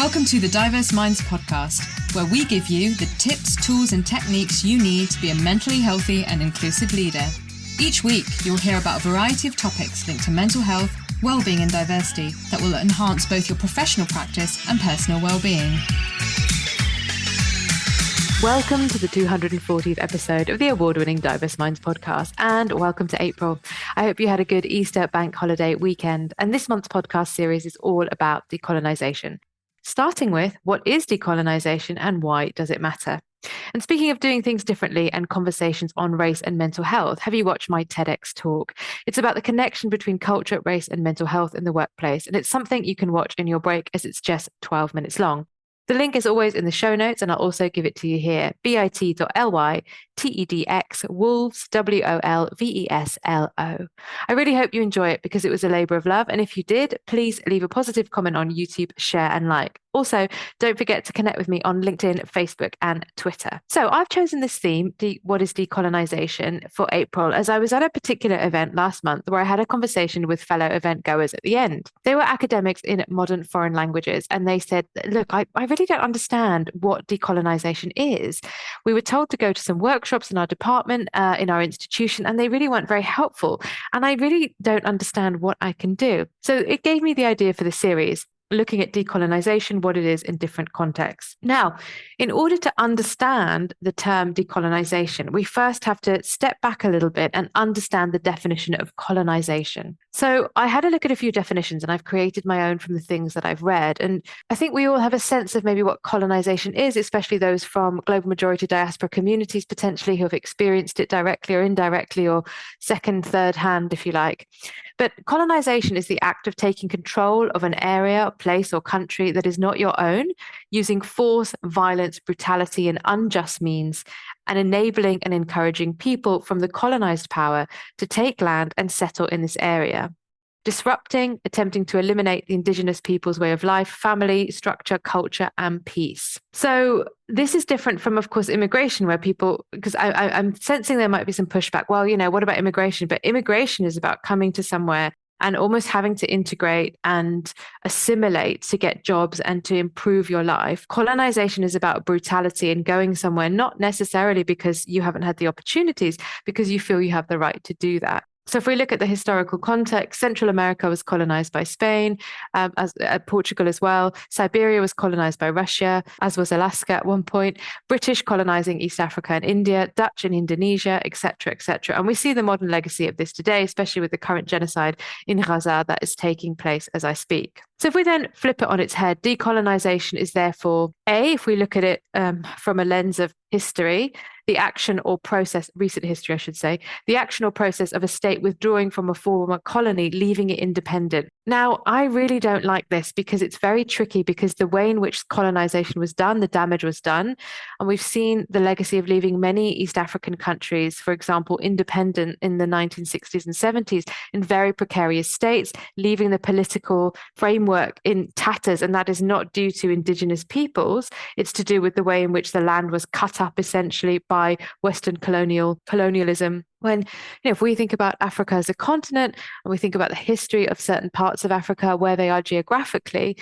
Welcome to the Diverse Minds podcast, where we give you the tips, tools, and techniques you need to be a mentally healthy and inclusive leader. Each week, you'll hear about a variety of topics linked to mental health, well-being, and diversity that will enhance both your professional practice and personal well-being. Welcome to the 240th episode of the award-winning Diverse Minds podcast, and welcome to April. I hope you had a good Easter bank holiday weekend, and this month's podcast series is all about decolonisation. Starting with, what is decolonisation and why does it matter? And speaking of doing things differently and conversations on race and mental health, have you watched my TEDx talk? It's about the connection between culture, race, and mental health in the workplace, and it's something you can watch in your break as it's just 12 minutes long. The link is always in the show notes, and I'll also give it to you here, bit.ly/TEDx Wolves, WOLVESLO. I really hope you enjoy it because it was a labor of love, and if you did, please leave a positive comment on YouTube, share, and like. Also, don't forget to connect with me on LinkedIn, Facebook, and Twitter. So I've chosen this theme, what is decolonisation, for April, as I was at a particular event last month where I had a conversation with fellow event goers at the end. They were academics in modern foreign languages, and they said, look, I really don't understand what decolonisation is. We were told to go to some workshops in our department, in our institution, and they really weren't very helpful. And I really don't understand what I can do. So it gave me the idea for the series, looking at decolonisation, what it is in different contexts. Now, in order to understand the term decolonisation, we first have to step back a little bit and understand the definition of colonisation. So I had a look at a few definitions, and I've created my own from the things that I've read. And I think we all have a sense of maybe what colonisation is, especially those from global majority diaspora communities, potentially, who have experienced it directly or indirectly, or second, third hand, if you like. But colonisation is the act of taking control of an area, place, or country that is not your own, using force, violence, brutality, and unjust means, and enabling and encouraging people from the colonised power to take land and settle in this area. Disrupting, attempting to eliminate the indigenous people's way of life, family, structure, culture, and peace. So this is different from, of course, immigration, where people, because I'm sensing there might be some pushback. Well, what about immigration? But immigration is about coming to somewhere and almost having to integrate and assimilate to get jobs and to improve your life. Colonization is about brutality and going somewhere, not necessarily because you haven't had the opportunities, because you feel you have the right to do that. So if we look at the historical context, Central America was colonized by Spain, Portugal as well. Siberia was colonized by Russia, as was Alaska at one point. British colonizing East Africa and India, Dutch in Indonesia, etc., etc. And we see the modern legacy of this today, especially with the current genocide in Gaza that is taking place as I speak. So if we then flip it on its head, decolonization is therefore, if we look at it from a lens of history, the action or process, recent history, I should say, the action or process of a state withdrawing from a former colony, leaving it independent. Now, I really don't like this because it's very tricky, because the way in which colonization was done, the damage was done. And we've seen the legacy of leaving many East African countries, for example, independent in the 1960s and 70s, in very precarious states, leaving the political framework in tatters. And that is not due to indigenous peoples. It's to do with the way in which the land was cut up essentially by Western colonialism. When, if we think about Africa as a continent, and we think about the history of certain parts of Africa, where they are geographically,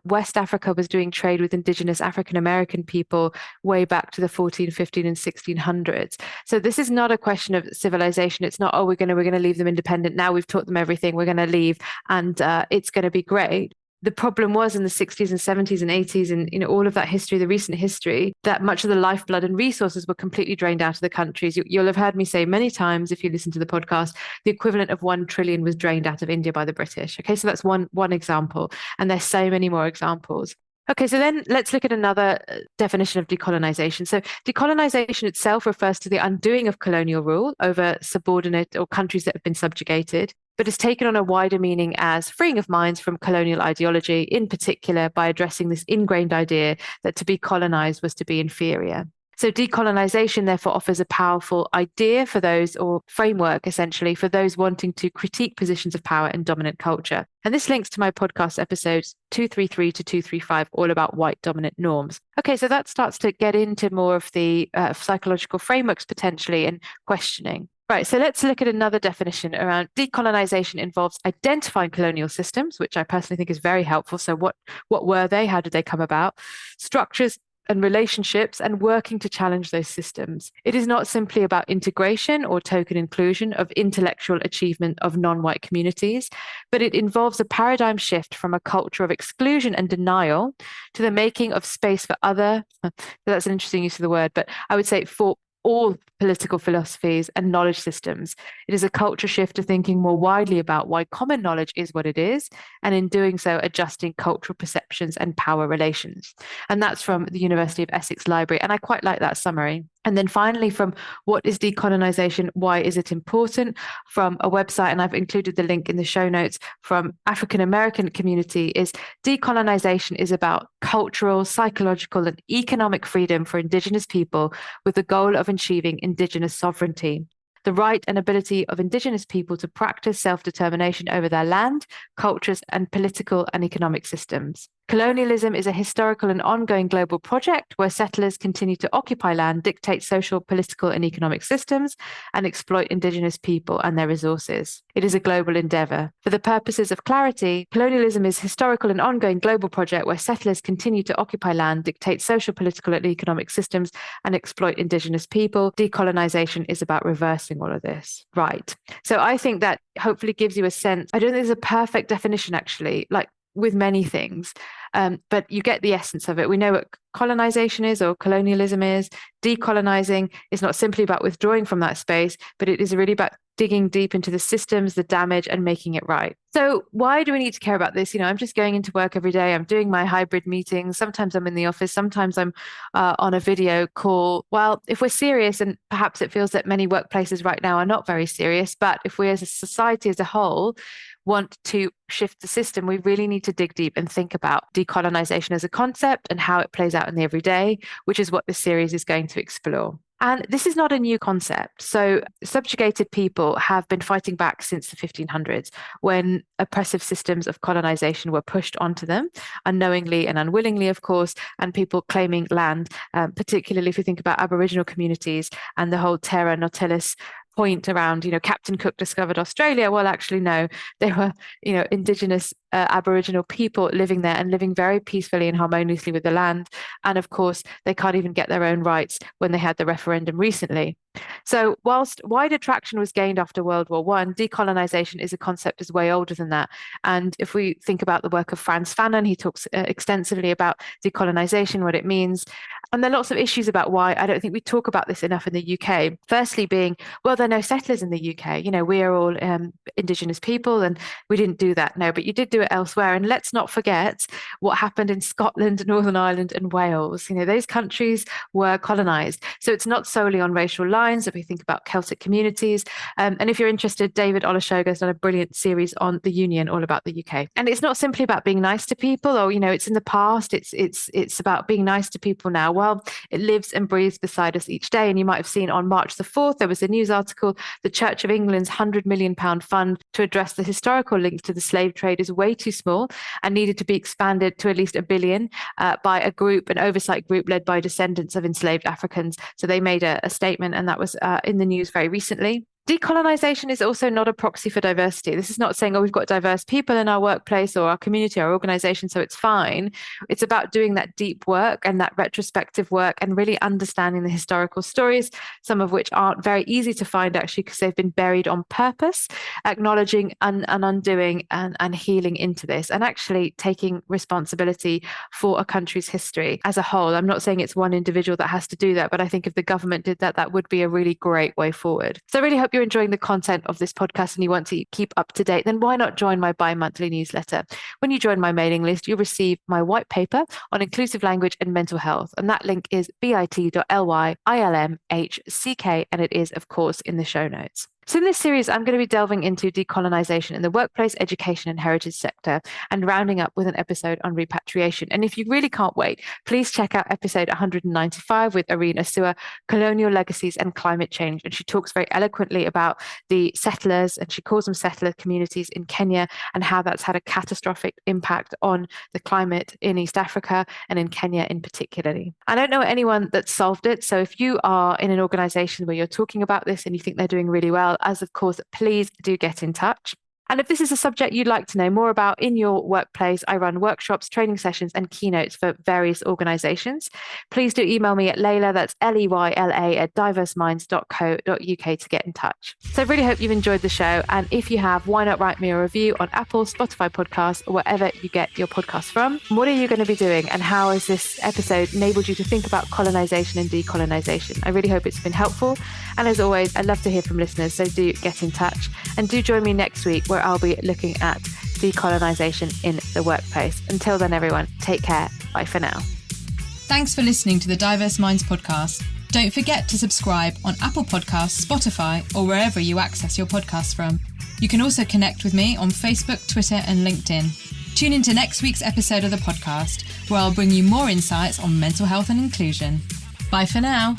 West Africa was doing trade with indigenous African American people way back to the 14, 15, and 1600s. So this is not a question of civilization. It's not, we're going to leave them independent. Now we've taught them everything, we're going to leave, and it's going to be great. The problem was in the 60s and 70s and 80s and all of that history, the recent history, that much of the lifeblood and resources were completely drained out of the countries. You'll have heard me say many times, if you listen to the podcast, the equivalent of 1 trillion was drained out of India by the British. Okay, so that's one example. And there's so many more examples. Okay, so then let's look at another definition of decolonization. So decolonization itself refers to the undoing of colonial rule over subordinate or countries that have been subjugated, but it's taken on a wider meaning as freeing of minds from colonial ideology, in particular by addressing this ingrained idea that to be colonized was to be inferior. So decolonization therefore offers a powerful idea for those, or framework essentially, for those wanting to critique positions of power and dominant culture. And this links to my podcast episodes 233 to 235, all about white dominant norms. Okay, so that starts to get into more of the psychological frameworks potentially and questioning. Right, so let's look at another definition around decolonization involves identifying colonial systems, which I personally think is very helpful. So what were they? How did they come about? Structures and relationships and working to challenge those systems. It is not simply about integration or token inclusion of intellectual achievement of non-white communities, but it involves a paradigm shift from a culture of exclusion and denial to the making of space for other, that's an interesting use of the word, but I would say for all political philosophies and knowledge systems. It is a culture shift to thinking more widely about why common knowledge is what it is, and in doing so, adjusting cultural perceptions and power relations. And that's from the University of Essex Library. And I quite like that summary. And then finally, from what is decolonization? Why is it important? From a website, and I've included the link in the show notes from African American community, is decolonization is about cultural, psychological, and economic freedom for Indigenous people with the goal of achieving Indigenous sovereignty. The right and ability of Indigenous people to practice self-determination over their land, cultures, and political and economic systems. Colonialism is a historical and ongoing global project where settlers continue to occupy land, dictate social, political, and economic systems, and exploit Indigenous people and their resources. It is a global endeavor. For the purposes of clarity, colonialism is a historical and ongoing global project where settlers continue to occupy land, dictate social, political, and economic systems, and exploit Indigenous people. Decolonization is about reversing all of this. Right. So I think that hopefully gives you a sense. I don't think there's a perfect definition, actually. Like, with many things, but you get the essence of it. We know what colonization is or colonialism is. Decolonizing is not simply about withdrawing from that space, but it is really about digging deep into the systems, the damage, and making it right. So why do we need to care about this? I'm just going into work every day. I'm doing my hybrid meetings. Sometimes I'm in the office. Sometimes I'm on a video call. Well, if we're serious, and perhaps it feels that many workplaces right now are not very serious, but if we as a society as a whole want to shift the system, we really need to dig deep and think about decolonization as a concept and how it plays out in the everyday, which is what this series is going to explore. And this is not a new concept. So subjugated people have been fighting back since the 1500s when oppressive systems of colonization were pushed onto them, unknowingly and unwillingly, of course, and people claiming land, particularly if you think about Aboriginal communities and the whole terra nullius point around, Captain Cook discovered Australia. Well, actually, no, they were, indigenous Aboriginal people living there and living very peacefully and harmoniously with the land. And of course, they can't even get their own rights when they had the referendum recently. So whilst wider traction was gained after World War I, decolonization is a concept that's way older than that. And if we think about the work of Frantz Fanon, he talks extensively about decolonization, what it means. And there are lots of issues about why I don't think we talk about this enough in the UK. Firstly being, well, there are no settlers in the UK. We are all indigenous people and we didn't do that. No, but you did do it elsewhere. And let's not forget what happened in Scotland, Northern Ireland and Wales. Those countries were colonized. So it's not solely on racial lines if we think about Celtic communities. And if you're interested, David Olusoga has done a brilliant series on the Union, all about the UK. And it's not simply about being nice to people or, it's in the past. It's about being nice to people now. Well, it lives and breathes beside us each day. And you might have seen on March the 4th, there was a news article, the Church of England's £100 million fund to address the historical links to the slave trade is way too small and needed to be expanded to at least £1 billion by an oversight group led by descendants of enslaved Africans. So they made a statement, and that was in the news very recently. Decolonization is also not a proxy for diversity. This is not saying, we've got diverse people in our workplace or our community, our organization, so it's fine. It's about doing that deep work and that retrospective work and really understanding the historical stories, some of which aren't very easy to find actually because they've been buried on purpose, acknowledging and undoing and healing into this and actually taking responsibility for a country's history as a whole. I'm not saying it's one individual that has to do that, but I think if the government did that, that would be a really great way forward. So I really hope you're enjoying the content of this podcast and you want to keep up to date, then why not join my bi-monthly newsletter? When you join my mailing list, you'll receive my white paper on inclusive language and mental health. And that link is bit.ly/ILMHCK, and it is, of course, in the show notes. So in this series, I'm going to be delving into decolonisation in the workplace, education and heritage sector and rounding up with an episode on repatriation. And if you really can't wait, please check out episode 195 with Irene Asua, Colonial Legacies and Climate Change. And she talks very eloquently about the settlers, and she calls them settler communities in Kenya, and how that's had a catastrophic impact on the climate in East Africa and in Kenya in particular. I don't know anyone that's solved it. So if you are in an organisation where you're talking about this and you think they're doing really well, as of course, please do get in touch. And if this is a subject you'd like to know more about in your workplace, I run workshops, training sessions, and keynotes for various organisations. Please do email me at Layla, that's Leyla, at diverseminds.co.uk to get in touch. So I really hope you've enjoyed the show. And if you have, why not write me a review on Apple, Spotify podcasts, or wherever you get your podcasts from? What are you going to be doing? And how has this episode enabled you to think about colonisation and decolonisation? I really hope it's been helpful. And as always, I'd love to hear from listeners, so do get in touch. And do join me next week, where I'll be looking at decolonisation in the workplace. Until then, everyone, take care. Bye for now. Thanks for listening to the Diverse Minds podcast. Don't forget to subscribe on Apple Podcasts, Spotify, or wherever you access your podcasts from. You can also connect with me on Facebook, Twitter, and LinkedIn. Tune into next week's episode of the podcast, where I'll bring you more insights on mental health and inclusion. Bye for now.